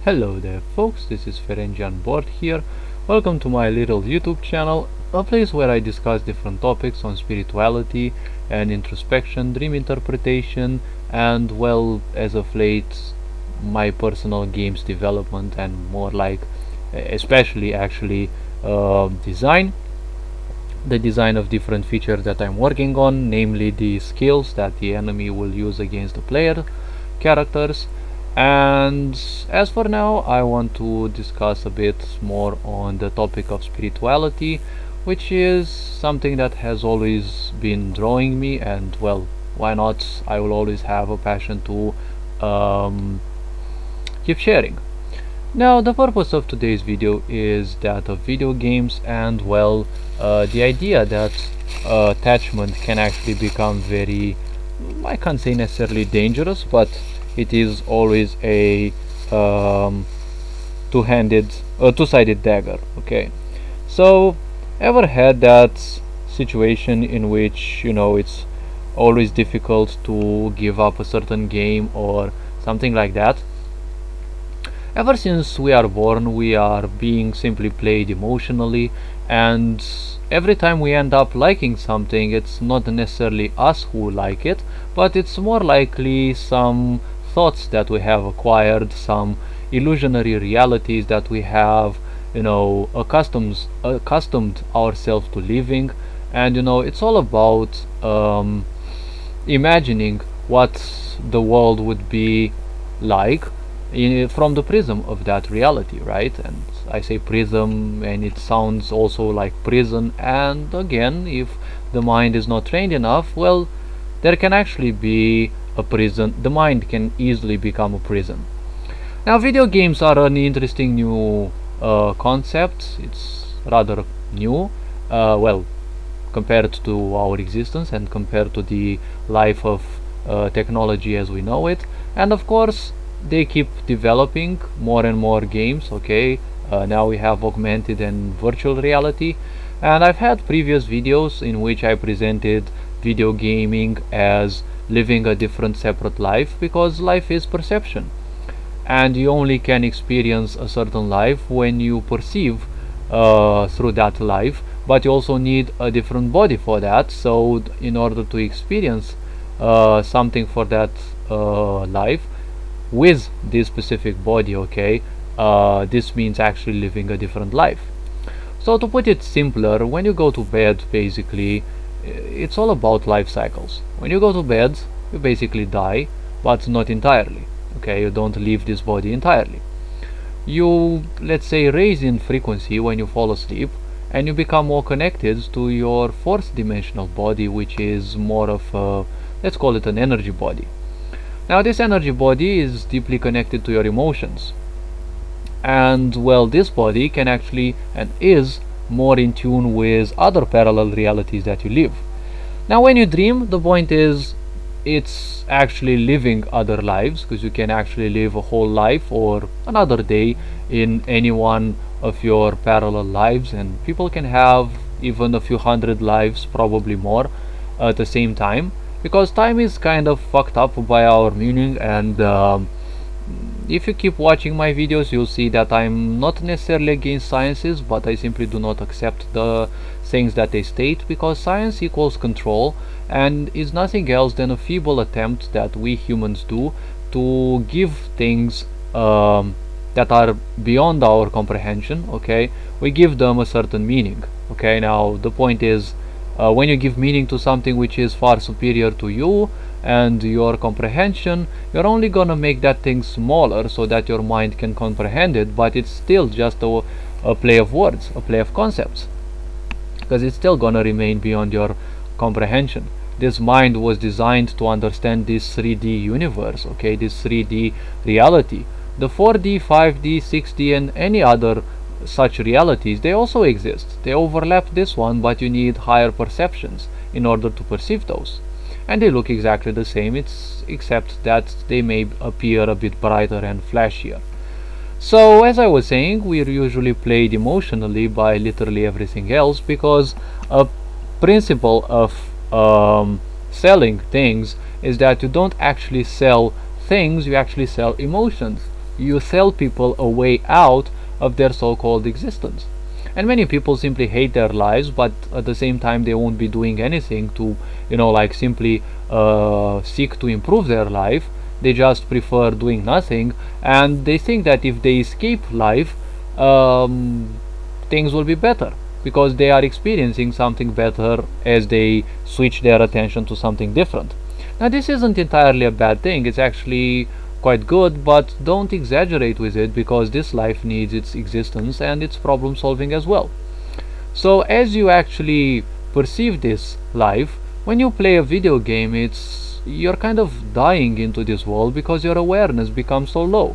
Hello there folks, this is Ferengi on board here. Welcome to my little YouTube channel, a place where I discuss different topics on spirituality and introspection, dream interpretation, and well, as of late, my personal games development and more like, especially actually, design. The design of different features that I'm working on, namely the skills that the enemy will use against the player characters. And as for now, I want to discuss a bit more on the topic of spirituality, which is something that has always been drawing me, and well, why not? I will always have a passion to keep sharing. Now, the purpose of today's video is that of video games, and well, the idea that attachment can actually become very, I can't say necessarily dangerous, but it is always a two-sided dagger. Okay, so ever had that situation in which it's always difficult to give up a certain game or something like that? Ever since we are born, we are being simply played emotionally, and every time we end up liking something, it's not necessarily us who like it, but it's more likely some thoughts that we have acquired, some illusionary realities that we have, accustomed ourselves to living, and it's all about imagining what the world would be like from the prism of that reality, right? And I say prism, and it sounds also like prison. And again, if the mind is not trained enough, well, there can actually be a prison. The mind can easily become a prison. Now, video games are an interesting new concept. It's rather new, well, compared to our existence and compared to the life of technology as we know it. And of course, they keep developing more and more games. Okay, now we have augmented and virtual reality, and I've had previous videos in which I presented video gaming as living a different separate life, because life is perception, and you only can experience a certain life when you perceive through that life, but you also need a different body for that. So in order to experience something for that life with this specific body, okay, this means actually living a different life. So to put it simpler, when you go to bed, basically it's all about life cycles. When you go to bed, you basically die, but not entirely. Okay, you don't leave this body entirely. You, let's say, raise in frequency when you fall asleep, and you become more connected to your fourth dimensional body, which is more of a, let's call it an energy body. Now, this energy body is deeply connected to your emotions, and well, this body can actually and is more in tune with other parallel realities that you live. Now, when you dream, the point is it's actually living other lives, because you can actually live a whole life or another day in any one of your parallel lives, and people can have even a few hundred lives, probably more, at the same time, because time is kind of fucked up by our meaning. And if you keep watching my videos, you'll see that I'm not necessarily against sciences, but I simply do not accept the things that they state, because science equals control and is nothing else than a feeble attempt that we humans do to give things that are beyond our comprehension. Okay, we give them a certain meaning. Okay, now the point is, when you give meaning to something which is far superior to you and your comprehension, you're only gonna make that thing smaller so that your mind can comprehend it, but it's still just a play of words, a play of concepts, because it's still gonna remain beyond your comprehension. This mind was designed to understand this 3D universe, okay, this 3D reality. The 4D, 5D, 6D, and any other such realities, they also exist. They overlap this one, but you need higher perceptions in order to perceive those. And they look exactly the same, except that they may appear a bit brighter and flashier. So, as I was saying, we're usually played emotionally by literally everything else, because a principle of selling things is that you don't actually sell things, you actually sell emotions. you sell people a way out of their so-called existence. And many people simply hate their lives, but at the same time they won't be doing anything to, like simply seek to improve their life. They just prefer doing nothing, and they think that if they escape life, things will be better because they are experiencing something better as they switch their attention to something different. Now, this isn't entirely a bad thing, it's actually quite good, but don't exaggerate with it because this life needs its existence and its problem solving as well. So, as you actually perceive this life, when you play a video game, you're kind of dying into this world because your awareness becomes so low.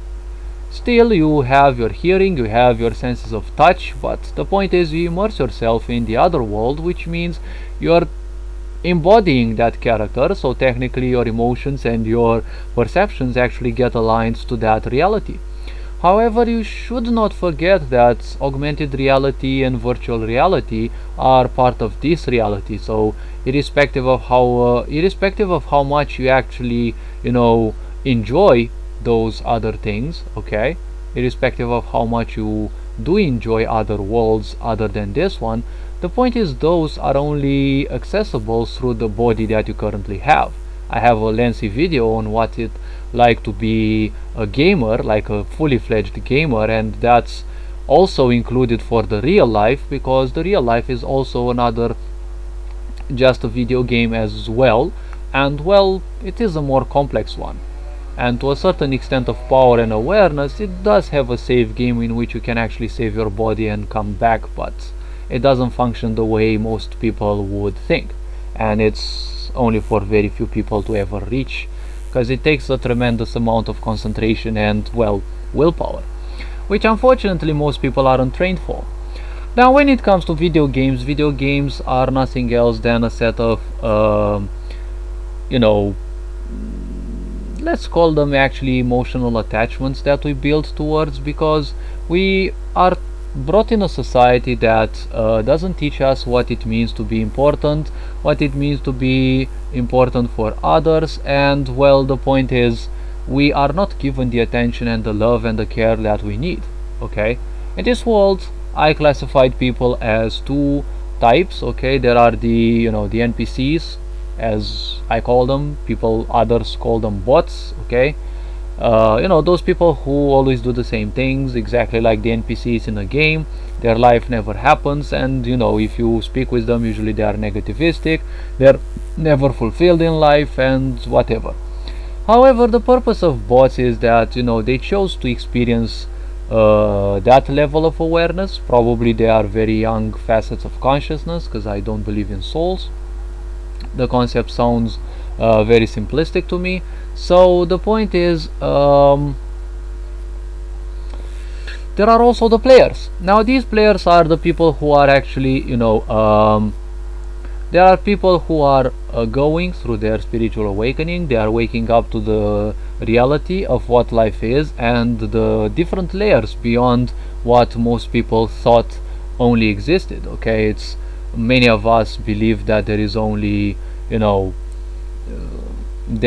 Still, you have your hearing, you have your senses of touch, but the point is you immerse yourself in the other world, which means you're embodying that character, so technically your emotions and your perceptions actually get aligned to that reality. However, you should not forget that augmented reality and virtual reality are part of this reality. So, irrespective of how much you actually, enjoy those other things, okay, irrespective of how much you do enjoy other worlds other than this one, the point is those are only accessible through the body that you currently have. I have a lengthy video on what it like to be a gamer, like a fully fledged gamer, and that's also included for the real life because the real life is also another just a video game as well, and well, it is a more complex one. And to a certain extent of power and awareness, it does have a save game in which you can actually save your body and come back, but it doesn't function the way most people would think, and it's only for very few people to ever reach because it takes a tremendous amount of concentration and, well, willpower, which unfortunately most people aren't trained for. Now, when it comes to video games are nothing else than a set of let's call them actually emotional attachments that we build towards, because we are brought in a society that doesn't teach us what it means to be important, what it means to be important for others, and well, the point is we are not given the attention and the love and the care that we need. Okay, in this world I classified people as two types. Okay, there are the the NPCs, as I call them. Others call them bots. Okay, those people who always do the same things exactly like the NPCs in a game. Their life never happens, and if you speak with them, usually they are negativistic, they're never fulfilled in life and whatever. However, the purpose of bots is that they chose to experience that level of awareness. Probably they are very young facets of consciousness, because I don't believe in souls. The concept sounds very simplistic to me. So the point is, there are also the players. Now, these players are the people who are actually, there are people who are going through their spiritual awakening. They are waking up to the reality of what life is and the different layers beyond what most people thought only existed. Okay, it's many of us believe that there is only, there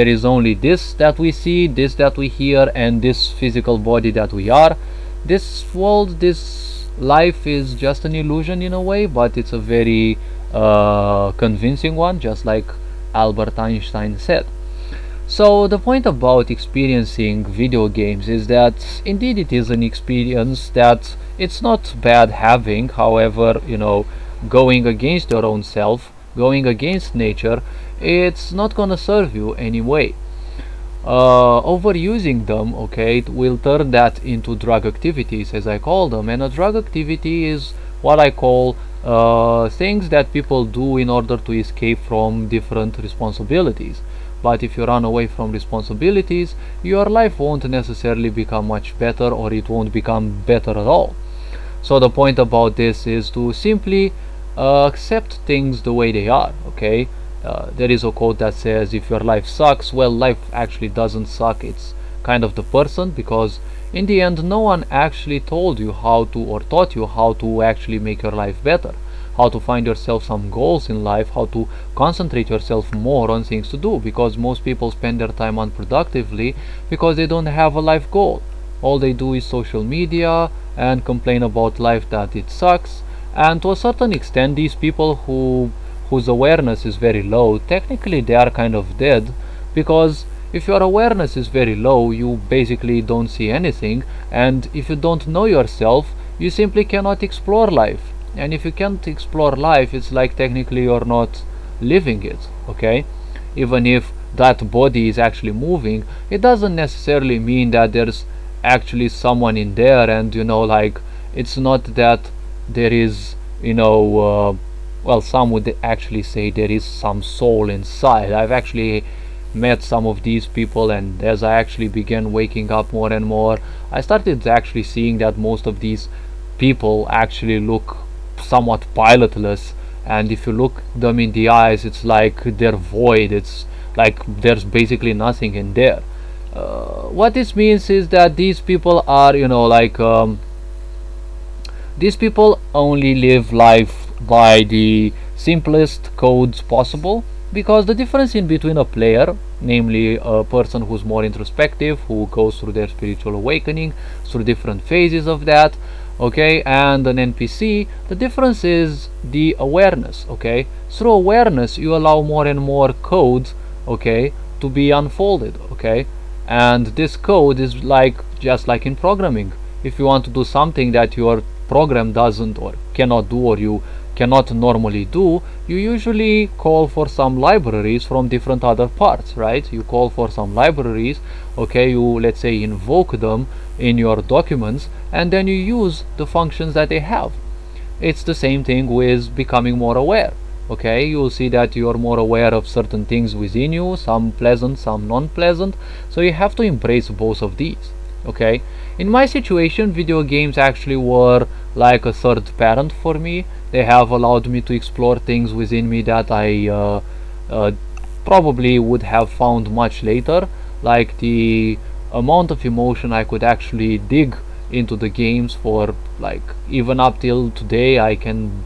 is only this that we see, this that we hear, and this physical body that we are. This world, this life is just an illusion in a way, but it's a very convincing one, just like Albert Einstein said. So the point about experiencing video games is that indeed it is an experience that it's not bad having. However, going against your own self, going against nature, it's not gonna serve you anyway. Overusing them, okay, it will turn that into drug activities, as I call them. And a drug activity is what I call things that people do in order to escape from different responsibilities. But if you run away from responsibilities, your life won't necessarily become much better, or it won't become better at all. So the point about this is to simply accept things the way they are. Okay, there is a quote that says, if your life sucks, well, life actually doesn't suck, it's kind of the person, because in the end no one actually told you how to, or taught you how to actually make your life better, how to find yourself some goals in life, how to concentrate yourself more on things to do, because most people spend their time unproductively because they don't have a life goal, all they do is social media and complain about life that it sucks. And to a certain extent, these people whose awareness is very low, technically they are kind of dead, because if your awareness is very low, you basically don't see anything, and if you don't know yourself, you simply cannot explore life. And if you can't explore life, it's like technically you're not living it, okay? Even if that body is actually moving, it doesn't necessarily mean that there's actually someone in there, and like, it's not that there is, well, some would actually say there is some soul inside. I've actually met some of these people, and as I actually began waking up more and more, I started actually seeing that most of these people actually look somewhat pilotless, and if you look them in the eyes, it's like they're void. It's like there's basically nothing in there. What this means is that these people are, these people only live life by the simplest codes possible, because the difference in between a player, namely a person who's more introspective, who goes through their spiritual awakening, through different phases of that, okay, and an NPC, the difference is the awareness, okay? Through awareness, you allow more and more code, okay, to be unfolded, okay? And this code is like, just like in programming. If you want to do something that your program doesn't or cannot do, or you cannot normally do, you usually call for some libraries from different other parts, right? You call for some libraries, okay, you, let's say, invoke them in your documents, and then you use the functions that they have. It's the same thing with becoming more aware, okay? You'll see that you're more aware of certain things within you, some pleasant, some non-pleasant, so you have to embrace both of these, okay? In my situation, video games actually were like a third parent for me. They have allowed me to explore things within me that I probably would have found much later, like the amount of emotion I could actually dig into the games for, like, even up till today. I can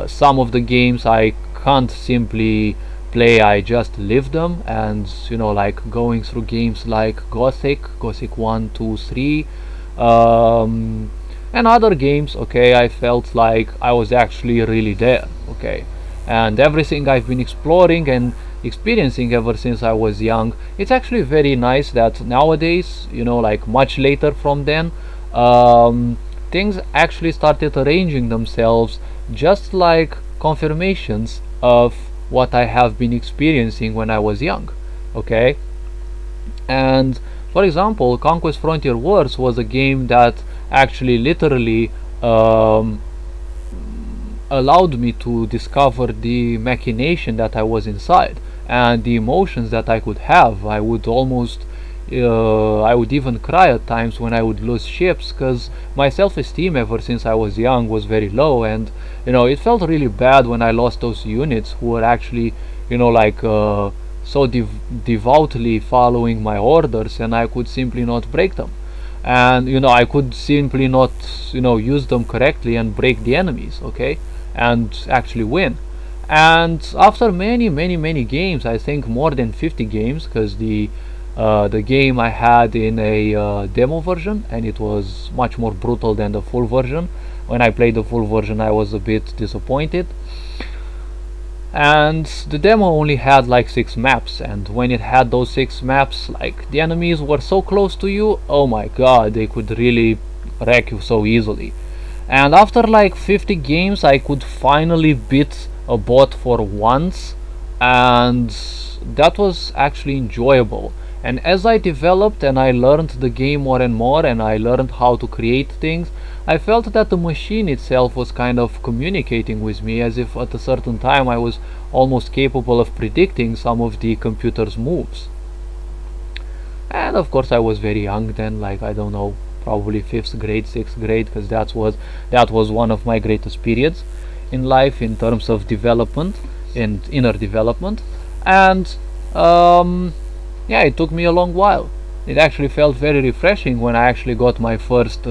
some of the games I can't simply play, I just live them, and like going through games like Gothic 1, 2, 3, and other games, okay, I felt like I was actually really there, okay? And everything I've been exploring and experiencing ever since I was young, it's actually very nice that nowadays, like much later from then, things actually started arranging themselves just like confirmations of what I have been experiencing when I was young, okay? And for example, Conquest Frontier Wars was a game that actually literally allowed me to discover the machination that I was inside, and the emotions that I could have. I would almost I would even cry at times when I would lose ships, because my self-esteem ever since I was young was very low, and it felt really bad when I lost those units who were actually like so devoutly following my orders, and I could simply not break them. And I could simply not use them correctly and break the enemies, okay, and actually win. And after many games, I think more than 50 games, because the game I had in a demo version, and it was much more brutal than the full version. When I played the full version, I was a bit disappointed, and the demo only had like 6 maps, and when it had those 6 maps, like, the enemies were so close to you, oh my god, they could really wreck you so easily. And after like 50 games, I could finally beat a bot for once, and that was actually enjoyable. And as I developed and I learned the game more and more, and I learned how to create things, I felt that the machine itself was kind of communicating with me, as if at a certain time I was almost capable of predicting some of the computer's moves. And of course I was very young then, like, I don't know, probably 5th grade, 6th grade, because that was one of my greatest periods in life in terms of development and inner development. And yeah, it took me a long while. It actually felt very refreshing when I actually got my first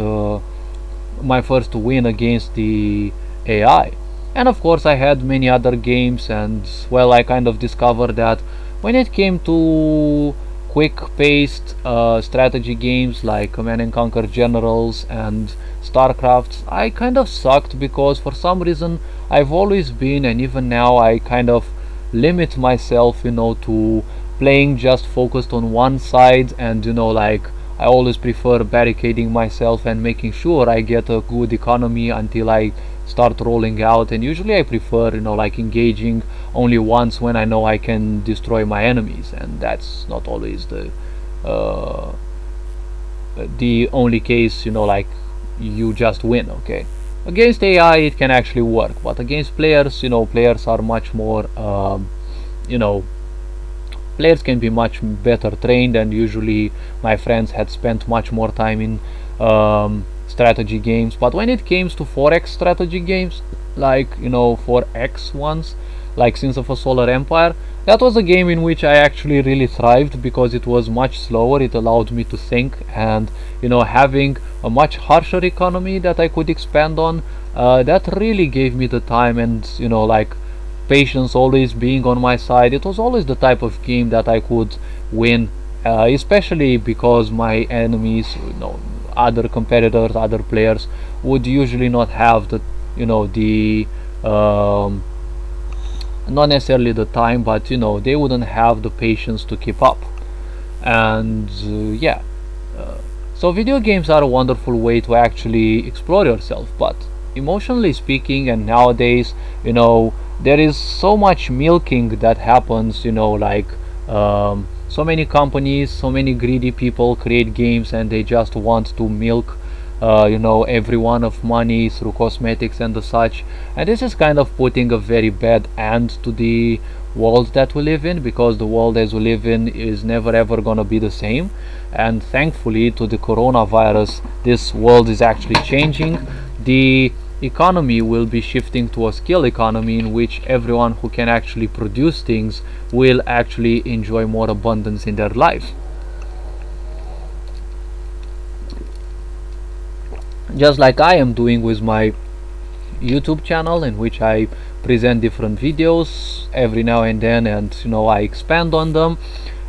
win against the AI. And of course I had many other games, and well, I kind of discovered that when it came to quick-paced strategy games like Command and Conquer Generals and StarCraft, I kind of sucked because for some reason I've always been, and even now I kind of limit myself, to playing just focused on one side, and like I always prefer barricading myself and making sure I get a good economy until I start rolling out. And usually I prefer, like engaging only once when I know I can destroy my enemies, and that's not always uh, the only case, like you just win. Okay, against AI it can actually work, but against players, players are much more you know players can be much better trained, and usually my friends had spent much more time in strategy games. But when it came to 4x strategy games, like 4x ones, like Sins of a Solar Empire, that was a game in which I actually really thrived because it was much slower. It allowed me to think, and having a much harsher economy that I could expand on, that really gave me the time, and like patience always being on my side. It was always the type of game that I could win, especially because my enemies, other competitors, other players, would usually not have the um, not necessarily the time, but they wouldn't have the patience to keep up. And yeah, so video games are a wonderful way to actually explore yourself, but emotionally speaking, and nowadays, there is so much milking that happens, like so many companies, so many greedy people create games, and they just want to milk everyone of money through cosmetics and the such. And this is kind of putting a very bad end to the world that we live in, because the world as we live in is never ever gonna be the same. And thankfully, to the coronavirus, this world is actually changing. The economy will be shifting to a skill economy in which everyone who can actually produce things will actually enjoy more abundance in their life. Just like I am doing with my YouTube channel, in which I present different videos every now and then, and I expand on them,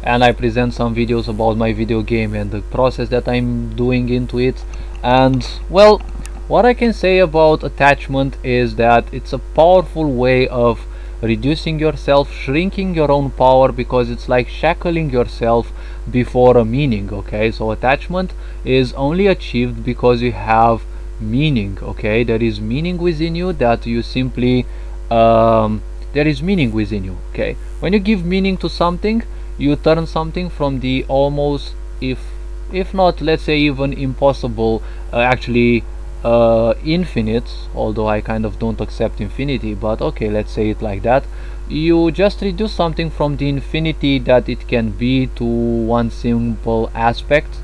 and I present some videos about my video game and the process that I'm doing into it. And well, what I can say about attachment is that it's a powerful way of reducing yourself, shrinking your own power, because it's like shackling yourself before a meaning. Okay, so attachment is only achieved because you have meaning. Okay, there is meaning within you that you simply there is meaning within you. Okay, when you give meaning to something, you turn something from the almost, if not, let's say, even impossible, actually infinite, although I kind of don't accept infinity, but okay, let's say it like that. You just reduce something from the infinity that it can be to one simple aspect.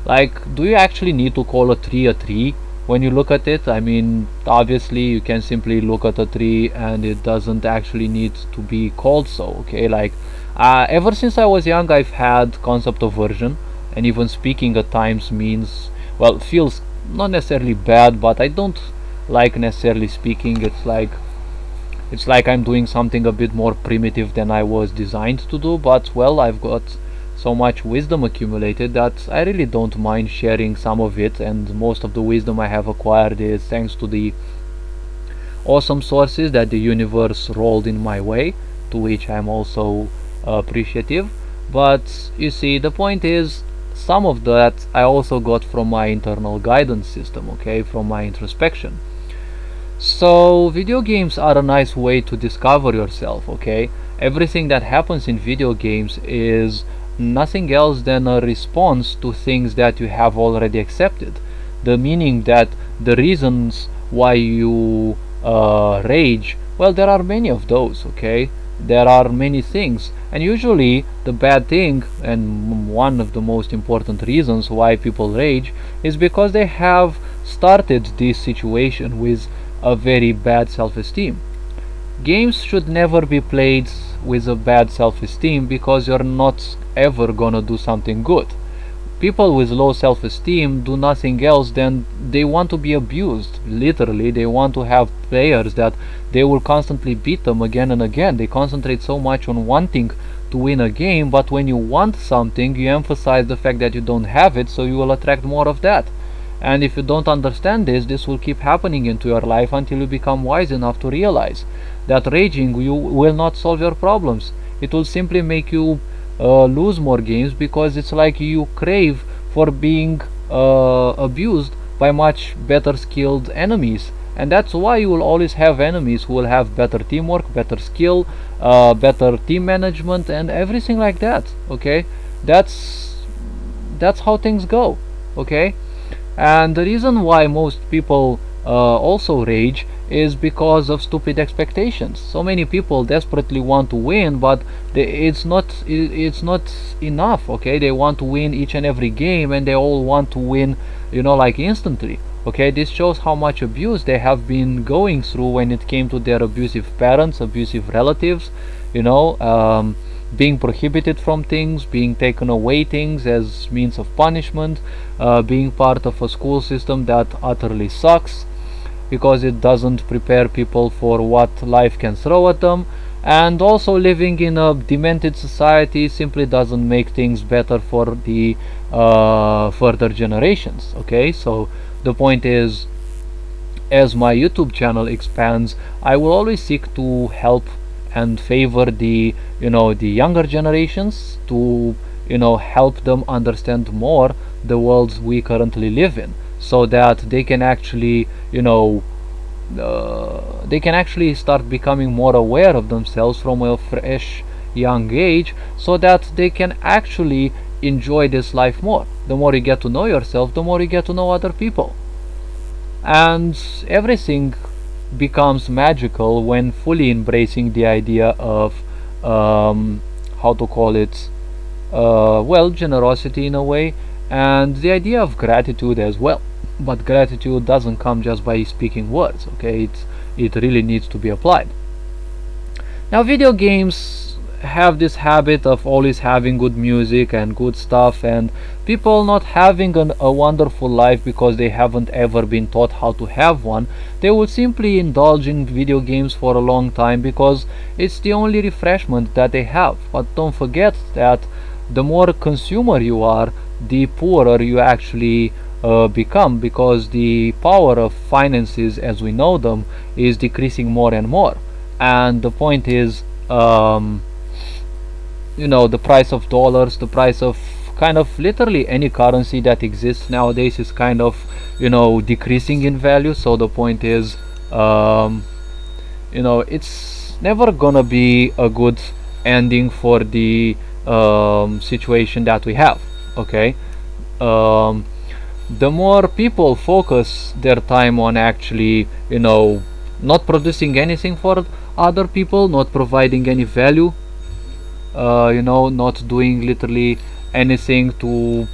Like, do you actually need to call a tree when you look at it? I mean, obviously you can simply look at a tree and it doesn't actually need to be called so. Okay, like ever since I was young, I've had concept aversion, and even speaking at times means, well, feels not necessarily bad, but I don't like necessarily speaking. It's like I'm doing something a bit more primitive than I was designed to do. But well, I've got so much wisdom accumulated that I really don't mind sharing some of it, and most of the wisdom I have acquired is thanks to the awesome sources that the universe rolled in my way, to which I'm also appreciative. But you see, the point is, some of that I also got from my internal guidance system, okay, from my introspection. So video games are a nice way to discover yourself. Okay, everything that happens in video games is nothing else than a response to things that you have already accepted. The meaning that the reasons why you rage, well, there are many of those. Okay, there are many things, and usually the bad thing, and one of the most important reasons why people rage, is because they have started this situation with a very bad self-esteem. Games should never be played with a bad self-esteem, because you're not ever gonna do something good. People with low self-esteem do nothing else than they want to be abused. Literally, they want to have players that they will constantly beat them again and again. They concentrate so much on wanting to win a game, but when you want something, you emphasize the fact that you don't have it, so you will attract more of that. And if you don't understand this will keep happening into your life until you become wise enough to realize that raging you will not solve your problems. It will simply make you lose more games, because it's like you crave for being abused by much better skilled enemies. And that's why you will always have enemies who will have better teamwork, better skill, better team management, and everything like that. Okay, that's how things go. Okay, and the reason why most people also rage is because of stupid expectations. So many people desperately want to win, but it's not enough. Okay, they want to win each and every game, and they all want to win, like instantly. Okay, this shows how much abuse they have been going through when it came to their abusive parents, abusive relatives, being prohibited from things, being taken away things as means of punishment, being part of a school system that utterly sucks because it doesn't prepare people for what life can throw at them, and also living in a demented society simply doesn't make things better for the further generations. Okay, so the point is, as my YouTube channel expands, I will always seek to help and favor the younger generations, to help them understand more the worlds we currently live in, so that they can actually start becoming more aware of themselves from a fresh young age, so that they can actually enjoy this life more. The more you get to know yourself, the more you get to know other people, and everything becomes magical when fully embracing the idea of how to call it, generosity in a way, and the idea of gratitude as well. But gratitude doesn't come just by speaking words. Okay, it really needs to be applied. Now, video games have this habit of always having good music and good stuff, and people not having a wonderful life because they haven't ever been taught how to have one. They will simply indulge in video games for a long time because it's the only refreshment that they have. But don't forget that the more consumer you are, the poorer you actually become, because the power of finances as we know them is decreasing more and more. And the point is, the price of dollars, the price of kind of literally any currency that exists nowadays is kind of decreasing in value. So the point is, it's never gonna be a good ending for the situation that we have. Okay, the more people focus their time on actually not producing anything for other people, not providing any value, not doing literally anything to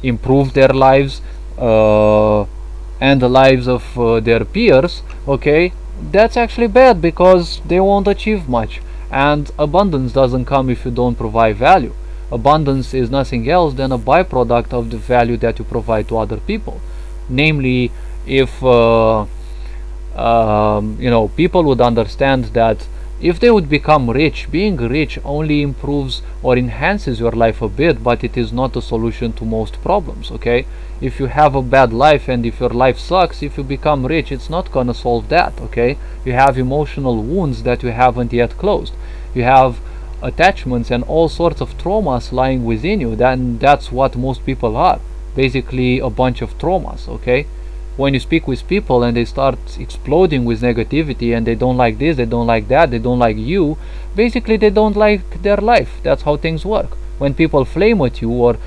improve their lives and the lives of their peers. Okay, that's actually bad, because they won't achieve much, and abundance doesn't come if you don't provide value. Abundance is nothing else than a byproduct of the value that you provide to other people. Namely, if people would understand that if they would become rich, being rich only improves or enhances your life a bit, but it is not a solution to most problems. Okay, if you have a bad life and if your life sucks, if you become rich, it's not gonna solve that. Okay, you have emotional wounds that you haven't yet closed. You have attachments and all sorts of traumas lying within you. Then that's what most people are, basically a bunch of traumas. Okay, when you speak with people and they start exploding with negativity, and they don't like this, they don't like that, they don't like you, basically they don't like their life. That's how things work. When people flame at you or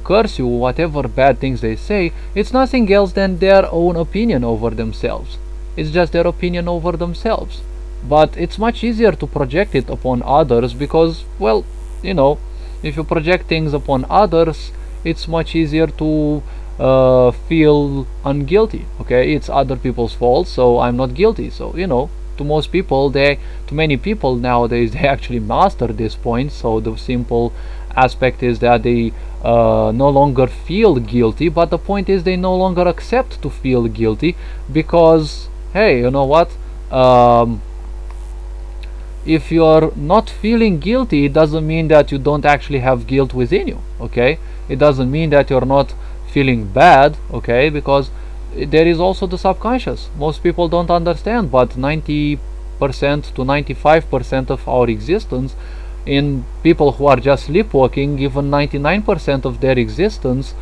curse you, whatever bad things they say, it's nothing else than their own opinion over themselves. It's just their opinion over themselves. But it's much easier to project it upon others, because, well, if you project things upon others, it's much easier to feel unguilty. Okay, it's other people's fault, so I'm not guilty. So to most people, to many people nowadays, they actually master this point. So the simple aspect is that they no longer feel guilty, but the point is they no longer accept to feel guilty, because hey, you know what, if you're not feeling guilty, it doesn't mean that you don't actually have guilt within you. Okay, it doesn't mean that you're not feeling bad. Okay, because there is also the subconscious. Most people don't understand, but 90% to 95% of our existence, in people who are just sleepwalking, even 99% of their existence,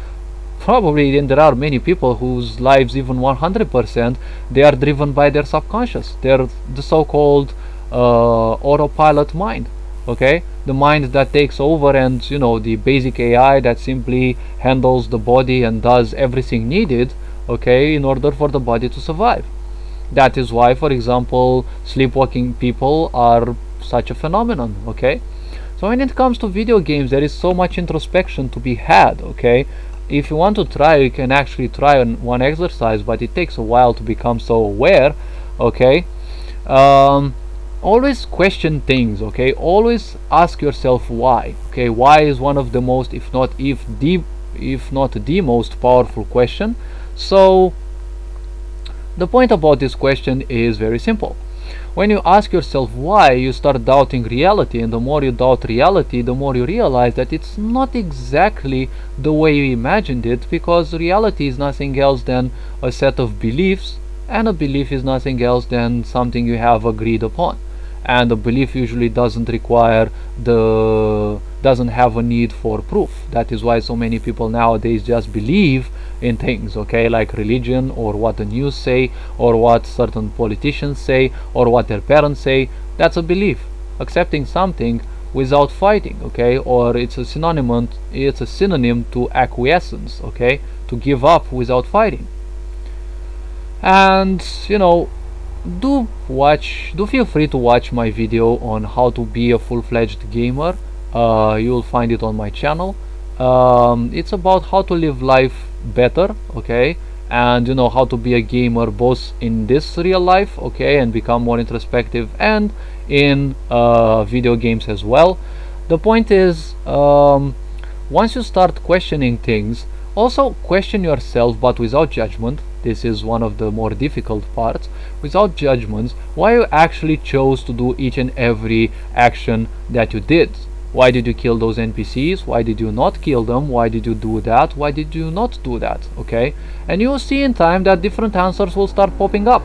probably, and there are many people whose lives, even 100%, they are driven by their subconscious. They're the so-called autopilot mind. Okay, the mind that takes over, and the basic AI that simply handles the body and does everything needed, okay, in order for the body to survive. That is why, for example, sleepwalking people are such a phenomenon. Okay, so when it comes to video games, there is so much introspection to be had. Okay, if you want to try, you can actually try on one exercise, but it takes a while to become so aware. Okay, always question things. Okay, always ask yourself why. Okay, why is one of the most, if not the most powerful question. So the point about this question is very simple. When you ask yourself why, you start doubting reality, and the more you doubt reality, the more you realize that it's not exactly the way you imagined it, because reality is nothing else than a set of beliefs, and a belief is nothing else than something you have agreed upon. And a belief usually doesn't have a need for proof. That is why so many people nowadays just believe in things, okay, like religion, or what the news say, or what certain politicians say, or what their parents say. That's a belief, accepting something without fighting. Okay, or it's a synonym to acquiescence. Okay, to give up without fighting. And do feel free to watch my video on how to be a full-fledged gamer. You'll find it on my channel. It's about how to live life better, okay, and how to be a gamer both in this real life, okay, and become more introspective, and in video games as well. The point is, once you start questioning things, also question yourself, but without judgment. This is one of the more difficult parts. Without judgments, why you actually chose to do each and every action that you did. Why did you kill those NPCs? Why did you not kill them? Why did you do that? Why did you not do that? Okay, and you will see in time that different answers will start popping up.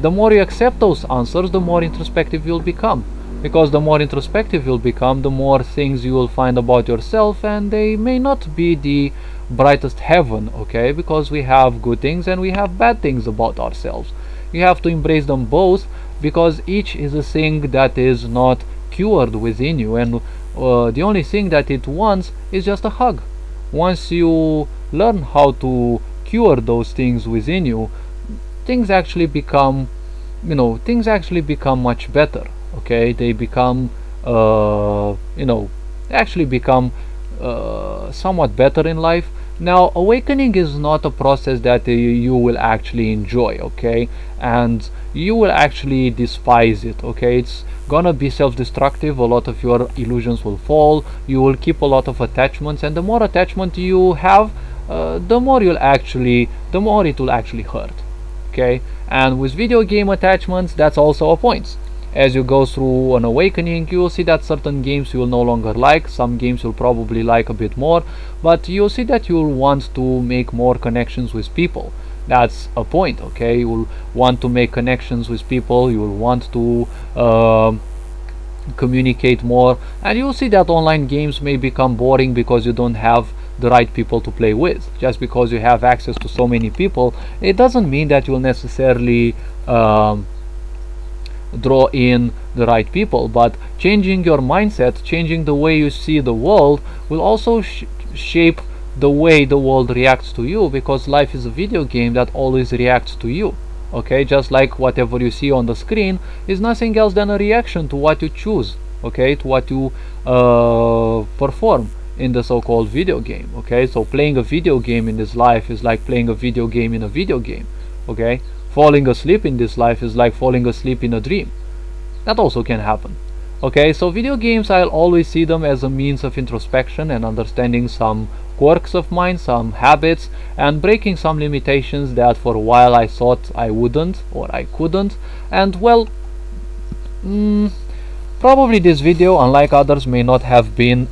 The more you accept those answers, the more introspective you'll become, because the more introspective you'll become, the more things you will find about yourself, and they may not be the brightest heaven. Okay, because we have good things and we have bad things about ourselves. You have to embrace them both, because each is a thing that is not cured within you, and the only thing that it wants is just a hug. Once you learn how to cure those things within you, things actually become much better. Okay, they become somewhat better in life. Now, awakening is not a process that you will actually enjoy, okay, and you will actually despise it. Okay, it's gonna be self-destructive. A lot of your illusions will fall. You will keep a lot of attachments, and the more attachment you have, the more it will actually hurt. Okay, and with video game attachments, that's also a point. As you go through an awakening, you will see that certain games you will no longer like. Some games you'll probably like a bit more, but you'll see that you'll want to make more connections with people. That's a point. Okay, you will want to make connections with people. You will want to communicate more, and you'll see that online games may become boring because you don't have the right people to play with. Just because you have access to so many people, it doesn't mean that you'll necessarily draw in the right people. But changing your mindset, changing the way you see the world, will also shape the way the world reacts to you, because life is a video game that always reacts to you. Okay, just like whatever you see on the screen is nothing else than a reaction to what you choose, okay, to what you perform in the so-called video game. Okay, so playing a video game in this life is like playing a video game in a video game. Okay, falling asleep in this life is like falling asleep in a dream. That also can happen. Okay, so video games, I'll always see them as a means of introspection and understanding some quirks of mine, some habits, and breaking some limitations that for a while I thought I wouldn't or I couldn't. And well, Probably this video, unlike others, may not have been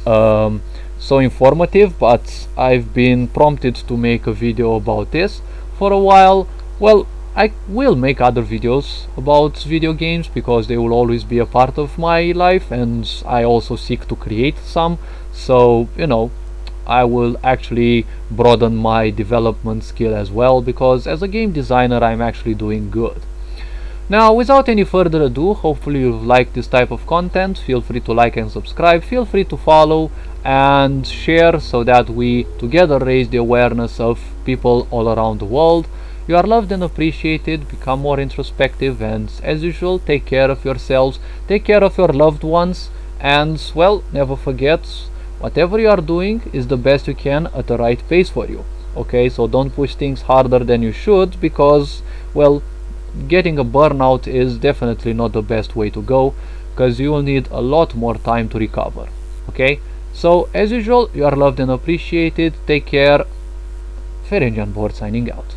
so informative, but I've been prompted to make a video about this for a while. Well, I will make other videos about video games because they will always be a part of my life, and I also seek to create some, so you know, I will actually broaden my development skill as well, because as a game designer I'm actually doing good. Now, without any further ado, hopefully you've liked this type of content. Feel free to like and subscribe, feel free to follow and share so that we together raise the awareness of people all around the world. You are loved and appreciated, become more introspective, and as usual, take care of yourselves, take care of your loved ones, and well, never forget, whatever you are doing is the best you can at the right pace for you. Okay, so don't push things harder than you should, because well, getting a burnout is definitely not the best way to go, because you will need a lot more time to recover. Okay, so as usual, you are loved and appreciated. Take care. Ferengian Board signing out.